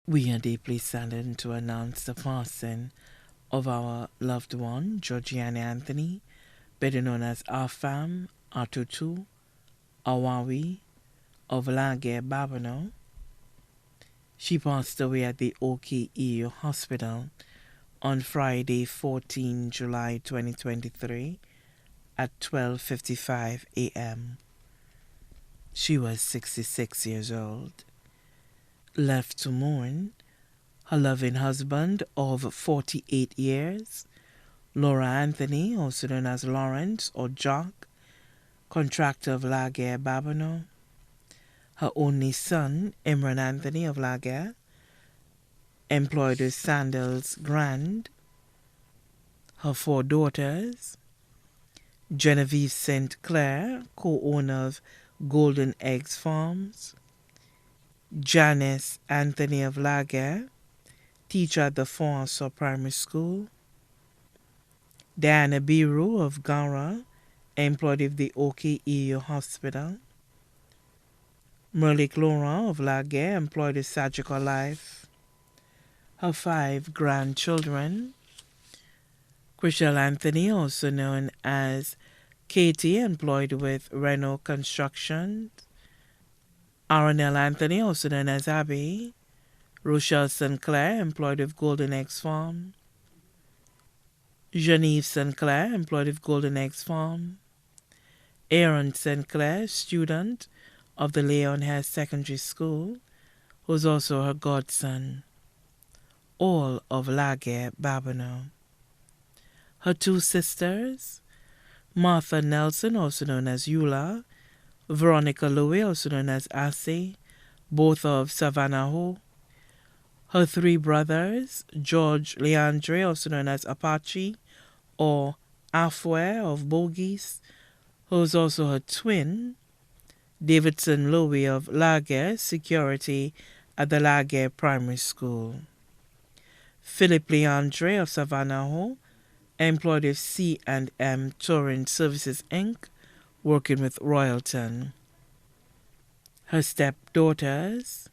We are deeply saddened to announce the passing of our loved one, Georgiana Anthony, better known as Afam Atutu Awawi of Lage, Babano. She passed away at the OKEU Hospital on Friday, 14 July 2023 at 12:55 a.m. She was 66 years old. Left to mourn, her loving husband of 48 years, Laura Anthony, also known as Lawrence or Jock, contractor of Laguerre, Babano. Her only son, Imran Anthony of Laguerre, employed as Sandals Grand. Her 4 daughters, Genevieve St. Clair, co-owner of Golden Eggs Farms, Janice Anthony of Laguerre, teacher at the Fonso Primary School, Diana Biru of Gara, employed at the OKEU Hospital, Merlik Laurent of Laguerre, employed at Surgical Life. Her 5 grandchildren, Chriselle Anthony, also known as Katie, employed with Renault Construction, Aronell Anthony, also known as Abby, Rochelle Sinclair, employed with Golden Eggs Farm, Genevieve Sinclair, employed with Golden Eggs Farm, Aaron Sinclair, student of the Leon Hess Secondary School, who is also her godson, all of Laguerre, Babano. Her 2 sisters, Martha Nelson, also known as Eula, Veronica Louis, also known as Assie, both of Savannah Ho. Her 3 brothers, George Leandre, also known as Apache, or Afwe of Bogies, who is also her twin, Davidson Louis of Laguerre, security at the Laguerre Primary School, Philip Leandre of Savannah Ho, employed with C&M Touring Services, Inc., working with Royalton. Her stepdaughters,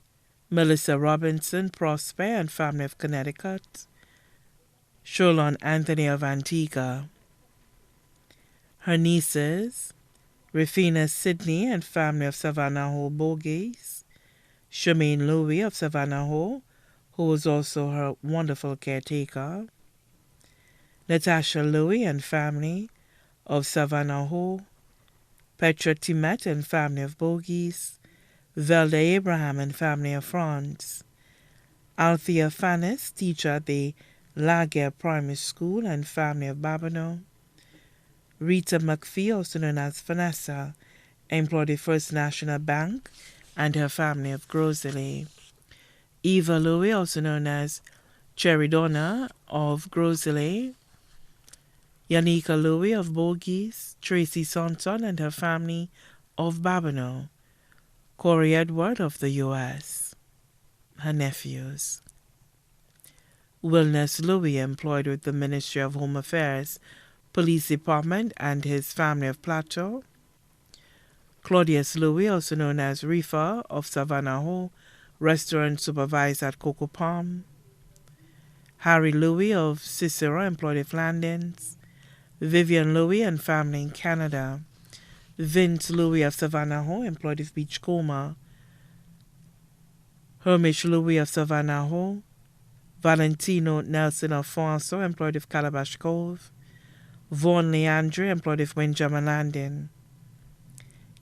Melissa Robinson, Prosper and family of Connecticut, Sholon Anthony of Antigua. Her nieces, Rafina Sidney and family of Savannah Ho Bogies, Shemaine Louis of Savannah Ho, who was also her wonderful caretaker, Natasha Louis and family of Savannah Ho, Petra Timet and family of Bogies, Velda Abraham and family of France, Althea Fannis, teacher at the Laguerre Primary School and family of Babano, Rita McPhee, also known as Vanessa, employed at First National Bank and her family of Grosley, Eva Louis, also known as Cherry Donna of Grosley, Yanika Louis of Bogies, Tracy Sonson and her family of Babano, Corey Edward of the U.S., her nephews, Wilness Louis, employed with the Ministry of Home Affairs, Police Department and his family of Plateau, Claudius Louis, also known as Rifa of Savannah Ho, restaurant supervisor at Coco Palm, Harry Louis of Cicero, employed at Flandins, Vivian Louis and family in Canada, Vince Louis of Savannah Ho, employed at Beachcomber, Hermish Louis of Savannah Ho, Valentino Nelson of Fonso, employed with Calabash Cove, Vaughn Leandre, employed with Windjammer Landing,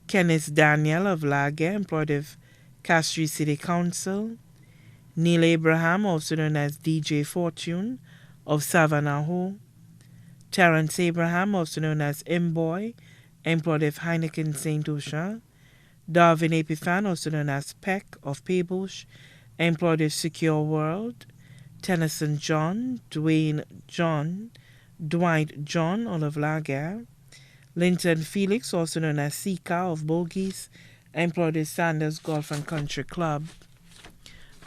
Kenneth Daniel of Laguerre, employed with Castries City Council, Neil Abraham, also known as DJ Fortune, of Savannah Ho, Terence Abraham, also known as Imboy, employed with Heineken St. Lucia, Darwin Epiphan, also known as Peck of Paybush, employed with Secure World, Tennyson John, Dwight John, all of Laguerre, Linton Felix, also known as Sika of Bogies, employed with Sanders Golf and Country Club.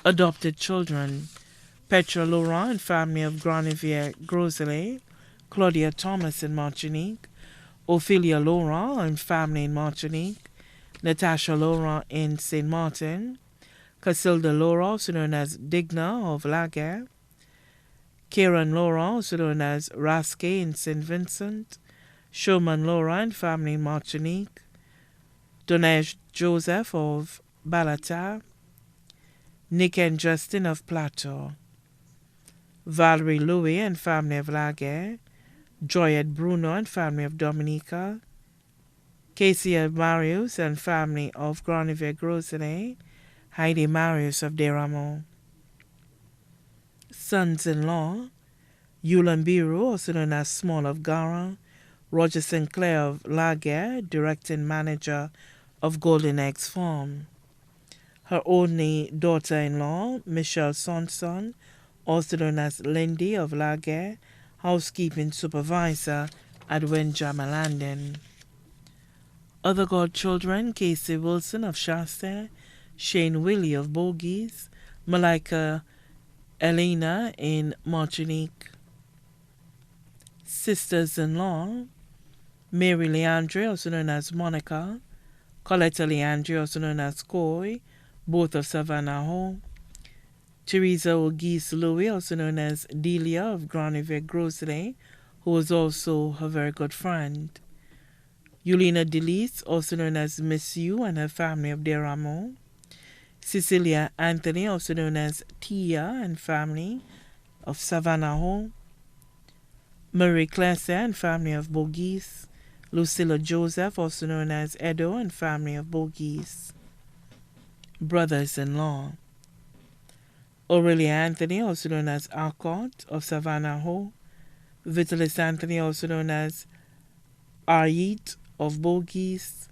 Adopted children, Petra Laurent and family of Granivier Grosley, Claudia Thomas in Martinique, Ophelia Laurent and family in Martinique, Natasha Laurent in St. Martin, Casilda Laura, also known as Digna of Laguerre. Kieran Laura, also known as Rasque in St. Vincent. Showman Laura and family in Martinique. Donej Joseph of Balata. Nick and Justin of Plateau. Valerie Louis and family of Laguerre. Joyette Bruno and family of Dominica. Casey Marius and family of Granivier-Grossenet. Heidi Marius of Desrameaux. Sons-in-law, Yulan Biru, also known as Small of Gara. Roger Sinclair of Laguerre, director and manager of Golden Eggs Farm. Her only daughter-in-law, Michelle Sonson, also known as Lindy of Laguerre, housekeeping supervisor at Windjammer Landing. Other godchildren, Casey Wilson of Shasta, Shane Willie of Bogies, Malika Elena in Martinique. Sisters-in-law, Mary Leandre, also known as Monica, Coletta Leandre, also known as Coy, both of Savannah Ho. Teresa O'Geese Louis, also known as Delia of Granivier-Grossenet, who was also her very good friend. Yulina Delise, also known as Miss U, and her family of Desrameaux. Cecilia Anthony, also known as Tia and family of Savannah Ho. Marie Classe and family of Bogies. Lucilla Joseph, also known as Edo and family of Bogies. Brothers-in-law. Aurelia Anthony, also known as Arcot of Savannah Ho. Vitalis Anthony, also known as Ayit of Bogies.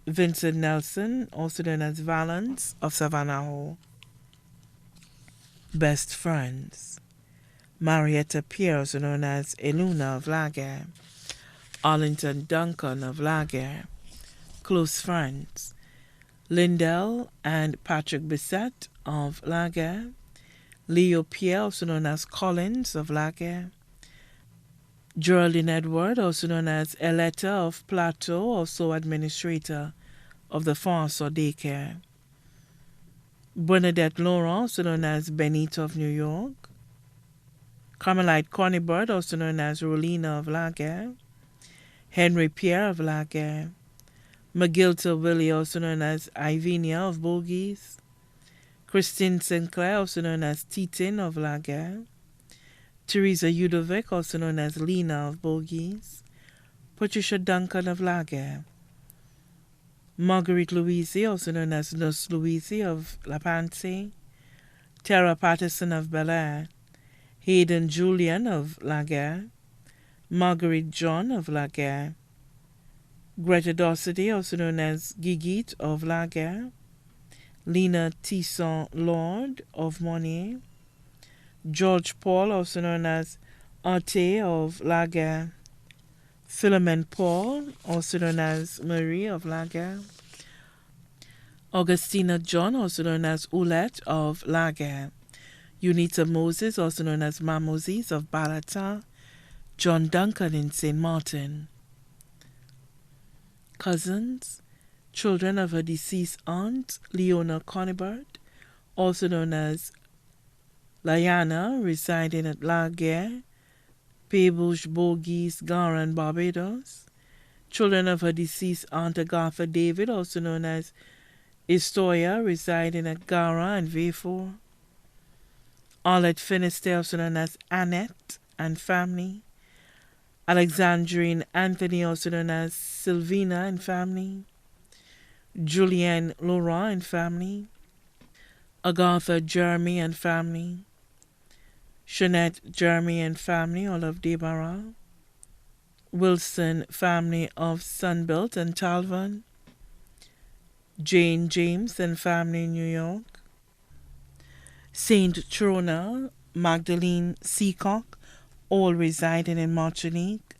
Vincent Nelson, also known as Valance of Savannah Ho. Best friends. Marietta Pierre, also known as Eluna of Laguerre. Arlington Duncan of Laguerre. Close friends. Lindell and Patrick Bissett of Laguerre. Leo Pierre, also known as Collins of Laguerre. Geraldine Edward, also known as Eletta of Plateau, also administrator of the Farce or Daycare. Bernadette Laurent, also known as Benito of New York. Carmelite Cornybird, also known as Rolina of Laguerre. Henry Pierre of Laguerre. McGilta Willie, also known as Ivenia of Bogies. Christine Sinclair, also known as Titin of Laguerre. Teresa Udovic, also known as Lena of Bogies. Patricia Duncan of Laguerre. Marguerite Louise, also known as Nurse Louise of La Panse. Tara Patterson of Bel Air. Hayden Julian of Laguerre. Marguerite John of Laguerre. Greta Dossity, also known as Gigit of Laguerre. Lena Tisson Lord of Monnier. George Paul, also known as Arte of Laguerre. Philomene Paul, also known as Marie of Laguerre. Augustina John, also known as Oulette of Laguerre. Unita Moses, also known as Mamoses of Balata. John Duncan in St. Martin. Cousins, children of her deceased aunt, Leona Conibert, also known as Liana, residing at Laguerre, Peebush, Bogies, Gara, and Barbados. Children of her deceased aunt Agatha David, also known as Estoya, residing at Gara and Vefor. Arlette Finister, also known as Annette and family. Alexandrine Anthony, also known as Sylvina and family. Julienne Laurent and family. Agatha Jeremy and family. Jeanette Jeremy and family, all of Debarra. Wilson family of Sunbelt and Talvan. Jane James and family in New York. Saint Trona, Magdalene Seacock, all residing in Martinique.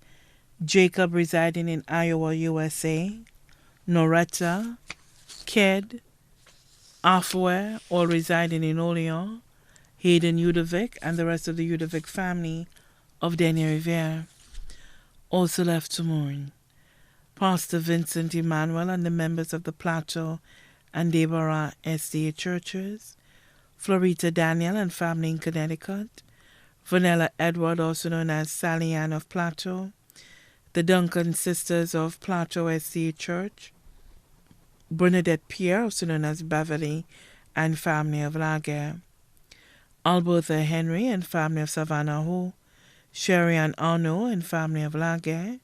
Jacob residing in Iowa, USA. Noretta, Ked, Afwe, all residing in Olean. Hayden Udovic and the rest of the Udovic family of Denier Riviere also left to mourn. Pastor Vincent Emmanuel and the members of the Plateau and Deborah SDA churches, Florita Daniel and family in Connecticut, Vanilla Edward, also known as Sally Ann of Plateau, the Duncan Sisters of Plateau SDA Church, Bernadette Pierre, also known as Beverly, and family of Laguerre, Albertha Henry and family of Savannah Ho, Sherry Ann Arno and family of Laguerre,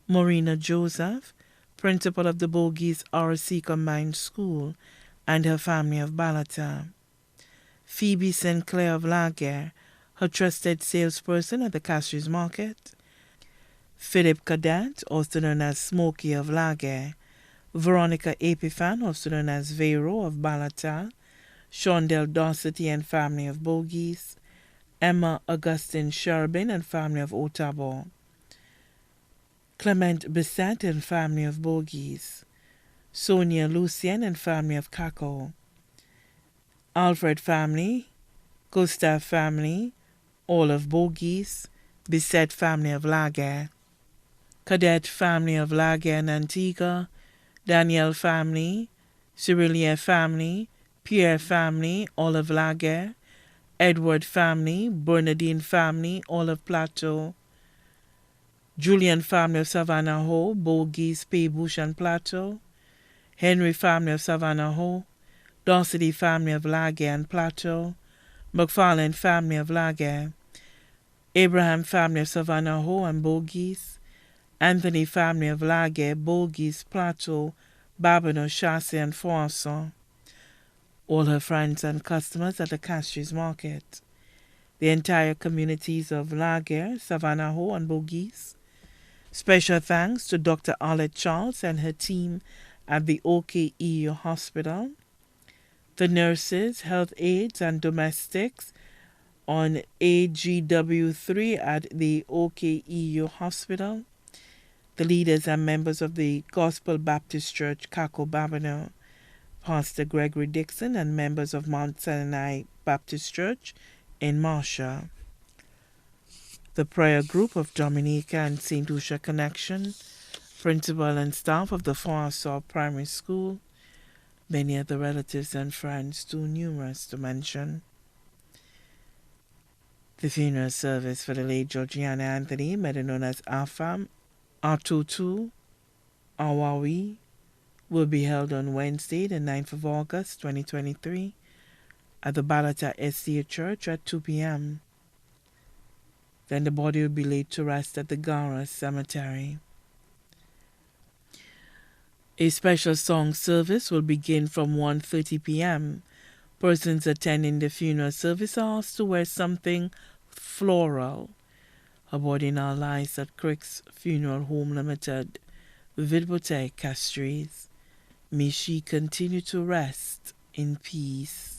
Morena Joseph, principal of the Bogies RC Combined School, and her family of Balata, Phoebe St. Clair of Laguerre, her trusted salesperson at the Castries Market, Philip Cadet, also known as Smokey of Laguerre, Veronica Epiphan, also known as Vero of Balata, Shondell Dorsety and family of Bogies, Emma Augustine Sherbin and family of Otago, Clement Bissett and family of Bogies, Sonia Lucien and family of Kako, Alfred family, Gustav family, all of Bogies, Bissett family of Laguerre, Cadet family of Laguerre and Antigua, Danielle family, Cyrilia family, Pierre family, all of Laguerre, Edward family, Bernadine family, all of Plateau, Julian family of Savannah Ho, Bogies, Paybush and Plateau, Henry family of Savannah Ho, Dorsety family of Laguerre and Plateau, McFarlane family of Laguerre, Abraham family of Savannah Ho and Bogies, Anthony family of Laguerre, Bogies, Plateau, Babino, Chasse and Foisson, all her friends and customers at the Castries Market, the entire communities of Laguerre, Savannah Ho and Bogies. Special thanks to Dr. Arlette Charles and her team at the OKEU Hospital, the nurses, health aides, and domestics on AGW3 at the OKEU Hospital, the leaders and members of the Gospel Baptist Church, Kako Babino, Pastor Gregory Dixon, and members of Mount Sinai Baptist Church in Marcia, the prayer group of Dominica and St. Lucia Connection, principal and staff of the Foisson Primary School, many other relatives and friends too numerous to mention. The funeral service for the late Georgiana Anthony, better known as Afam, Atutu, Awawi, will be held on Wednesday, the 9th of August, 2023, at the Balata SDA Church at 2 p.m. Then the body will be laid to rest at the Gara Cemetery. A special song service will begin from 1:30 p.m. Persons attending the funeral service are asked to wear something floral. Her body now lies at Crick's Funeral Home Limited, Vidbote, Castries. May she continue to rest in peace.